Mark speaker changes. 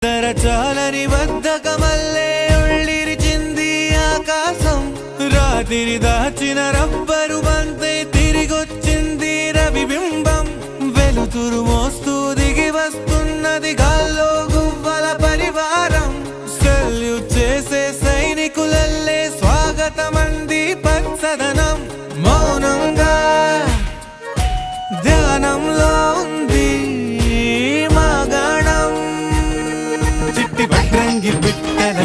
Speaker 1: చాలని బద్ధకమల్లే ఉళ్ళిరిచింది ఆకాశం రాత్రి దాచిన రబ్బరు బంతే తిరిగొచ్చింది రవిబింబం వెలుతురు మోస్తూ దిగి వస్తున్నది గాల్లో గువ్వల పరివారం సెల్యూట్ చేసే సైనికులల్లే స్వాగతమంది పచ్చదనం మౌనంగా ధ్యానంలో ఉంది మగణం చిట్టి భద్రంగి పిట్టల